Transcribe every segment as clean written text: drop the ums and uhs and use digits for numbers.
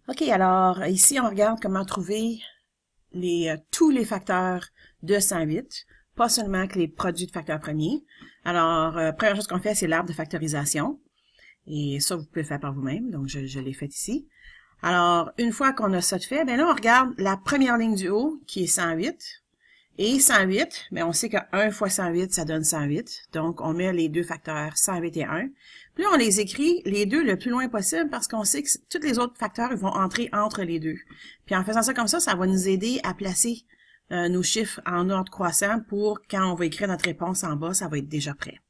OK, alors ici, on regarde comment trouver tous les facteurs de 108, pas seulement que les produits de facteurs premiers. Alors, première chose qu'on fait, c'est l'arbre de factorisation. Et ça, vous pouvez le faire par vous-même, donc je l'ai fait ici. Alors, une fois qu'on a ça de fait, bien là, on regarde la première ligne du haut, qui est 108. Et 108, mais on sait que 1 fois 108, ça donne 108. Donc, on met les deux facteurs 108 et 1. Puis là, on les écrit les deux le plus loin possible parce qu'on sait que tous les autres facteurs ils vont entrer entre les deux. Puis en faisant ça comme ça va nous aider à placer nos chiffres en ordre croissant pour quand on va écrire notre réponse en bas, ça va être déjà prêt.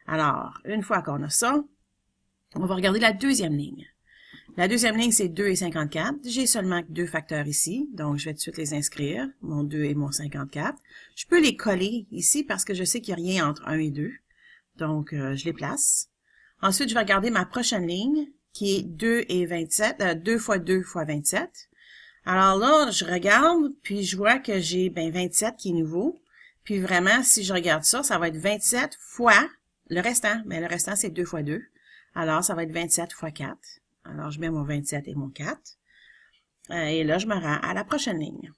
Alors, une fois qu'on a ça, on va regarder la deuxième ligne. La deuxième ligne, c'est 2 et 54. J'ai seulement deux facteurs ici, donc je vais tout de suite les inscrire, mon 2 et mon 54. Je peux les coller ici parce que je sais qu'il n'y a rien entre 1 et 2. Donc, je les place. Ensuite, je vais regarder ma prochaine ligne, qui est 2 et 27, 2 fois 2 fois 27. Alors là, je regarde, puis je vois que j'ai 27 qui est nouveau. Puis vraiment, si je regarde ça, ça va être 27 fois le restant. Mais le restant, c'est 2 fois 2. Alors, ça va être 27 fois 4. Alors, je mets mon 27 et mon 4. Et là, je me rends à la prochaine ligne.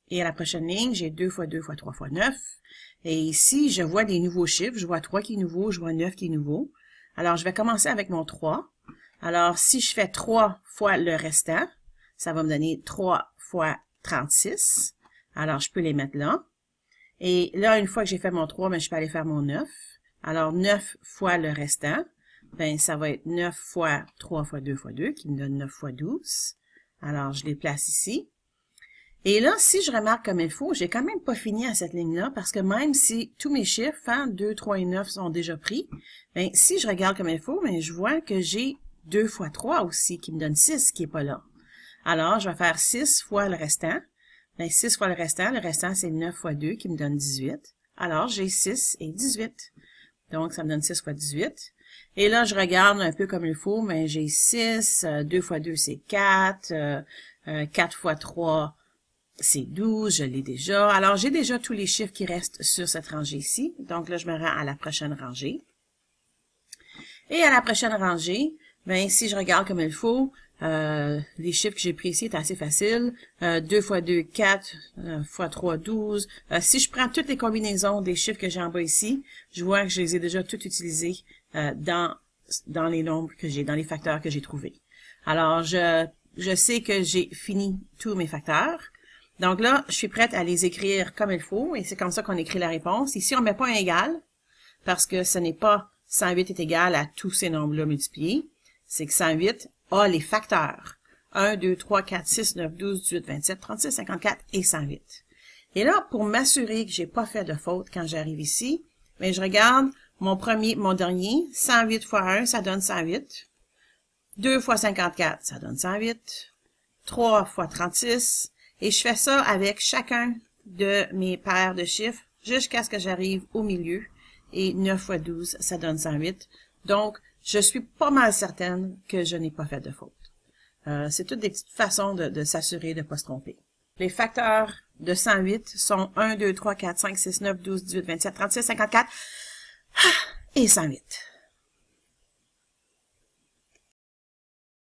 Et à la prochaine ligne, j'ai 2 fois 2 fois 3 fois 9. Et ici, je vois des nouveaux chiffres. Je vois 3 qui est nouveau, je vois 9 qui est nouveau. Alors, je vais commencer avec mon 3. Alors, si je fais 3 fois le restant, ça va me donner 3 fois 36. Alors, je peux les mettre là. Et là, une fois que j'ai fait mon 3, je peux aller faire mon 9. Alors, 9 fois le restant. Ça va être 9 fois 3 fois 2 fois 2, qui me donne 9 fois 12. Alors, je les place ici. Et là, si je remarque comme il faut, j'ai quand même pas fini à cette ligne-là, parce que même si tous mes chiffres, 2, 3 et 9 sont déjà pris, si je regarde comme il faut, je vois que j'ai 2 fois 3 aussi, qui me donne 6, qui est pas là. Alors, je vais faire 6 fois le restant. 6 fois le restant, c'est 9 fois 2, qui me donne 18. Alors, j'ai 6 et 18. Donc, ça me donne 6 fois 18. Et là, je regarde un peu comme il faut, mais j'ai 6, 2 fois 2, c'est 4, 4 fois 3, c'est 12, je l'ai déjà. Alors, j'ai déjà tous les chiffres qui restent sur cette rangée-ci. Donc là, je me rends à la prochaine rangée. Et à la prochaine rangée, si je regarde comme il faut, les chiffres que j'ai pris ici est assez facile. 2 fois 2, 4, fois 3, 12. Si je prends toutes les combinaisons des chiffres que j'ai en bas ici, je vois que je les ai déjà toutes utilisés dans les nombres que j'ai, dans les facteurs que j'ai trouvés. Alors, je sais que j'ai fini tous mes facteurs. Donc là, je suis prête à les écrire comme il faut, et c'est comme ça qu'on écrit la réponse. Ici, on ne met pas un égal, parce que ce n'est pas 108 est égal à tous ces nombres-là multipliés. C'est que 108 a les facteurs. 1, 2, 3, 4, 6, 9, 12, 18, 27, 36, 54 et 108. Et là, pour m'assurer que j'ai pas fait de faute quand j'arrive ici, je regarde mon dernier, 108 fois 1, ça donne 108. 2 fois 54, ça donne 108. 3 fois 36. Et je fais ça avec chacun de mes paires de chiffres jusqu'à ce que j'arrive au milieu. Et 9 fois 12, ça donne 108. Donc, je suis pas mal certaine que je n'ai pas fait de faute. C'est toutes des petites façons de s'assurer de ne pas se tromper. Les facteurs de 108 sont 1, 2, 3, 4, 5, 6, 9, 12, 18, 27, 36, 54 et 108.